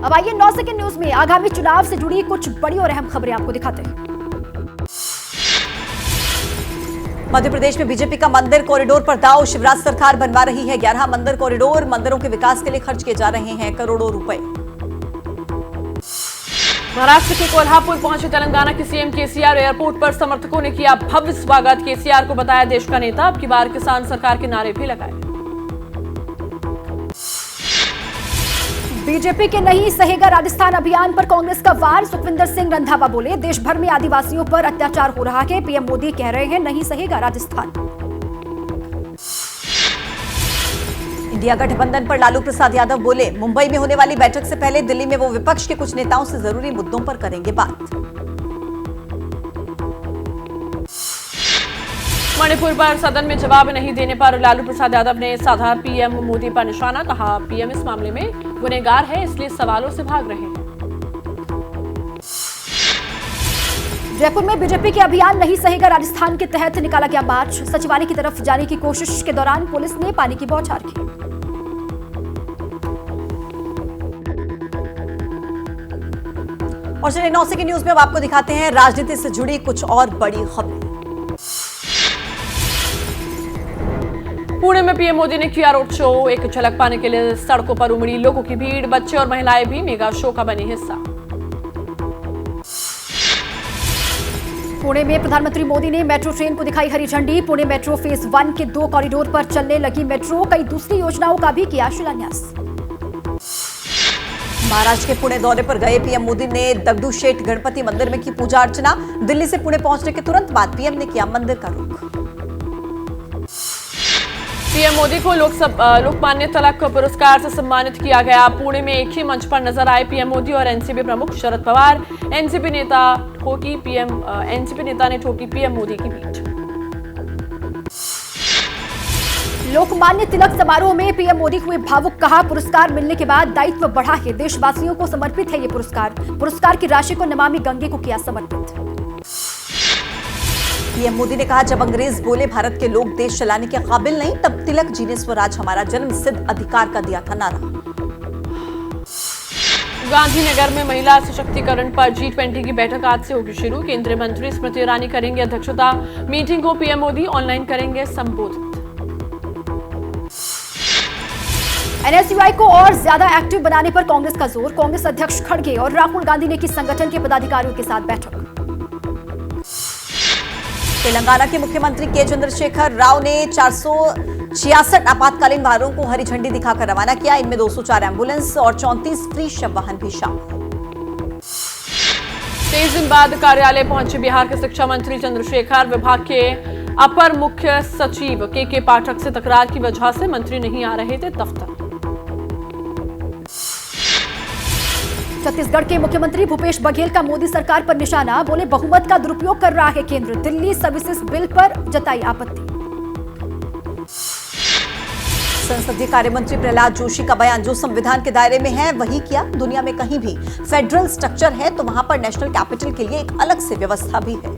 अब आइए 9 second news में आगामी चुनाव से जुड़ी कुछ बड़ी और अहम खबरें आपको दिखाते हैं। मध्य प्रदेश में बीजेपी का मंदिर कॉरिडोर पर दांव। शिवराज सरकार बनवा रही है 11 मंदिर कॉरिडोर। मंदिरों के विकास के लिए खर्च किए जा रहे हैं करोड़ों रुपए। महाराष्ट्र के कोल्हापुर पहुंचे तेलंगाना के सीएम केसीआर। एयरपोर्ट पर समर्थकों ने किया भव्य स्वागत। केसीआर को बताया देश का नेता। अब की बार किसान सरकार के नारे भी लगाए। बीजेपी के नहीं सहेगा राजस्थान अभियान पर कांग्रेस का वार। सुखविंदर सिंह रंधावा बोले, देश भर में आदिवासियों पर अत्याचार हो रहा है। पीएम मोदी कह रहे हैं नहीं सहेगा राजस्थान। इंडिया गठबंधन पर लालू प्रसाद यादव बोले, मुंबई में होने वाली बैठक से पहले दिल्ली में वो विपक्ष के कुछ नेताओं से जरूरी मुद्दों पर करेंगे बात। मणिपुर पर सदन में जवाब नहीं देने पर लालू प्रसाद यादव ने साधा पीएम मोदी पर निशाना। कहा पीएम इस मामले में गुनहगार है, इसलिए सवालों से भाग रहे हैं। जयपुर में बीजेपी के अभियान नहीं सहेगा राजस्थान के तहत निकाला गया मार्च। सचिवालय की तरफ जाने की कोशिश के दौरान पुलिस ने पानी की बौछार की। और चलिए 9 सेकंड न्यूज में अब आपको दिखाते हैं राजनीति से जुड़ी कुछ और बड़ी खबरें। पुणे में पीएम मोदी ने किया रोड शो। एक झलक पाने के लिए सड़कों पर उमड़ी लोगों की भीड़। बच्चे और महिलाएं भी मेगा शो का बनी हिस्सा। पुणे में प्रधानमंत्री मोदी ने मेट्रो ट्रेन को दिखाई हरी झंडी। पुणे मेट्रो फेज 1 के 2 कॉरिडोर पर चलने लगी मेट्रो। कई दूसरी योजनाओं का भी किया शिलान्यास। महाराष्ट्र के पुणे दौरे पर गए पीएम मोदी ने दगडूशेठ गणपति मंदिर में की पूजा अर्चना। दिल्ली से पुणे पहुंचने के तुरंत बाद पीएम ने किया मंदिर का रुख। पीएम मोदी को लोकमान्य तिलक पुरस्कार से सम्मानित किया गया। पुणे में एक ही मंच पर नजर आए पीएम मोदी और एनसीपी प्रमुख शरद पवार। एनसीपी नेता ने ठोकी पीएम मोदी की पीठ। लोकमान्य तिलक समारोह में पीएम मोदी हुए भावुक। कहा पुरस्कार मिलने के बाद दायित्व बढ़ा है। देशवासियों को समर्पित है ये पुरस्कार। पुरस्कार की राशि को नमामि गंगे को किया समर्पित। पीएम मोदी ने कहा जब अंग्रेज बोले भारत के लोग देश चलाने के काबिल नहीं, तब तिलक जी ने स्वराज हमारा जन्म सिद्ध अधिकार का दिया था नारा। गांधीनगर में महिला सशक्तिकरण पर G20 की बैठक आज से होगी शुरू। केंद्रीय मंत्री स्मृति ईरानी करेंगे अध्यक्षता। मीटिंग को पीएम मोदी ऑनलाइन करेंगे संबोधित। एनएसयूआई को और ज्यादा एक्टिव बनाने पर कांग्रेस का जोर। कांग्रेस अध्यक्ष खड़गे और राहुल गांधी ने की संगठन के पदाधिकारियों के साथ बैठक। तेलंगाना के मुख्यमंत्री के चंद्रशेखर राव ने 466 आपातकालीन वाहनों को हरी झंडी दिखाकर रवाना किया। इनमें 204 एम्बुलेंस और 34 फ्री शव वाहन भी शामिल। 23 दिन बाद कार्यालय पहुंचे बिहार के शिक्षा मंत्री चंद्रशेखर। विभाग के अपर मुख्य सचिव के पाठक से तकरार की वजह से मंत्री नहीं आ रहे थे दफ्तर। छत्तीसगढ़ के मुख्यमंत्री भूपेश बघेल का मोदी सरकार पर निशाना। बोले बहुमत का दुरुपयोग कर रहा है केंद्र। दिल्ली सर्विसेज बिल पर जताई आपत्ति। संसदीय कार्य मंत्री प्रहलाद जोशी का बयान, जो संविधान के दायरे में है वही किया। दुनिया में कहीं भी फेडरल स्ट्रक्चर है तो वहां पर नेशनल कैपिटल के लिए एक अलग से व्यवस्था भी है।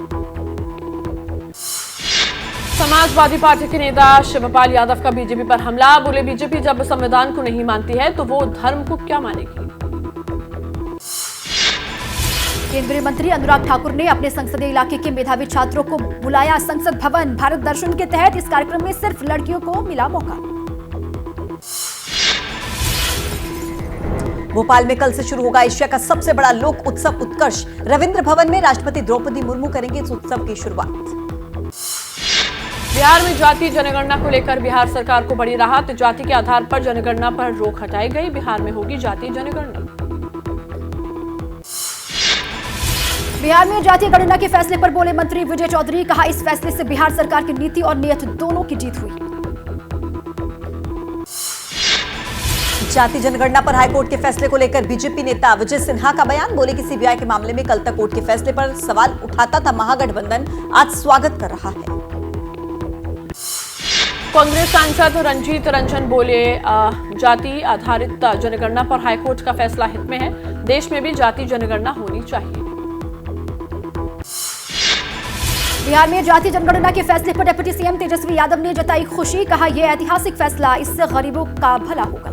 समाजवादी पार्टी के नेता शिवपाल यादव का बीजेपी पर हमला। बोले बीजेपी जब संविधान को नहीं मानती है तो वो धर्म को क्या मानेगी। केंद्रीय मंत्री अनुराग ठाकुर ने अपने संसदीय इलाके के मेधावी छात्रों को बुलाया संसद भवन। भारत दर्शन के तहत इस कार्यक्रम में सिर्फ लड़कियों को मिला मौका। भोपाल में कल से शुरू होगा एशिया का सबसे बड़ा लोक उत्सव उत्कर्ष। रविंद्र भवन में राष्ट्रपति द्रौपदी मुर्मू करेंगे इस उत्सव की शुरुआत। बिहार में जातीय जनगणना को लेकर बिहार सरकार को बड़ी राहत। जाति के आधार पर जनगणना पर रोक हटाई गई। बिहार में होगी जातीय जनगणना। बिहार में जातीय गणना के फैसले पर बोले मंत्री विजय चौधरी। कहा इस फैसले से बिहार सरकार की नीति और नीयत दोनों की जीत हुई। जाति जनगणना पर हाईकोर्ट के फैसले को लेकर बीजेपी नेता विजय सिन्हा का बयान। बोले कि सीबीआई के मामले में कल तक कोर्ट के फैसले पर सवाल उठाता था महागठबंधन, आज स्वागत कर रहा है। कांग्रेस सांसद रंजीत रंजन बोले जाति आधारित जनगणना पर हाईकोर्ट का फैसला हित में है। देश में भी जाति जनगणना होनी चाहिए। बिहार में जातीय जनगणना के फैसले पर डिप्टी सीएम तेजस्वी यादव ने जताई खुशी। कहा यह ऐतिहासिक फैसला, इससे गरीबों का भला होगा।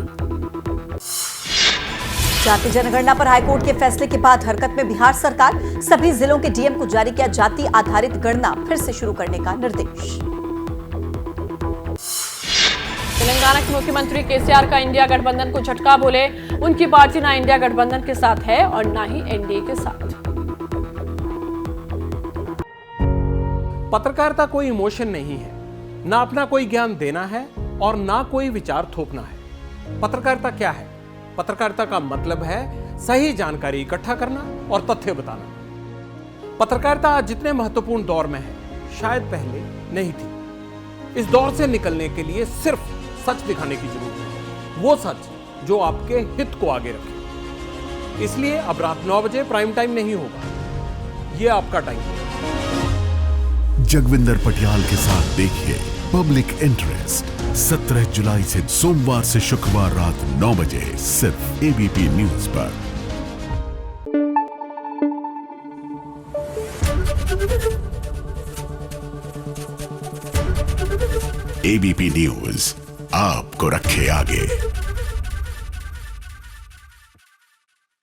जाति जनगणना पर हाईकोर्ट के फैसले के बाद हरकत में बिहार सरकार, सभी जिलों के डीएम को जारी किया जाति आधारित गणना फिर से शुरू करने का निर्देश। तेलंगाना के मुख्यमंत्री केसीआर का इंडिया गठबंधन को झटका, बोले उनकी पार्टी ना इंडिया गठबंधन के साथ है और ना ही एनडीए के साथ। पत्रकारिता कोई इमोशन नहीं है, ना अपना कोई ज्ञान देना है और ना कोई विचार थोपना है। पत्रकारिता क्या है? पत्रकारिता का मतलब है सही जानकारी इकट्ठा करना और तथ्य बताना। पत्रकारिता आज जितने महत्वपूर्ण दौर में है, शायद पहले नहीं थी। इस दौर से निकलने के लिए सिर्फ सच दिखाने की जरूरत है, वो सच जो आपके हित को आगे रखे। इसलिए अब रात 9 बजे प्राइम टाइम नहीं होगा, ये आपका टाइम है। जगविंदर पटियाल के साथ देखिए पब्लिक इंटरेस्ट 17 जुलाई से सोमवार से शुक्रवार रात 9 बजे सिर्फ एबीपी न्यूज पर। एबीपी न्यूज आपको रखे आगे।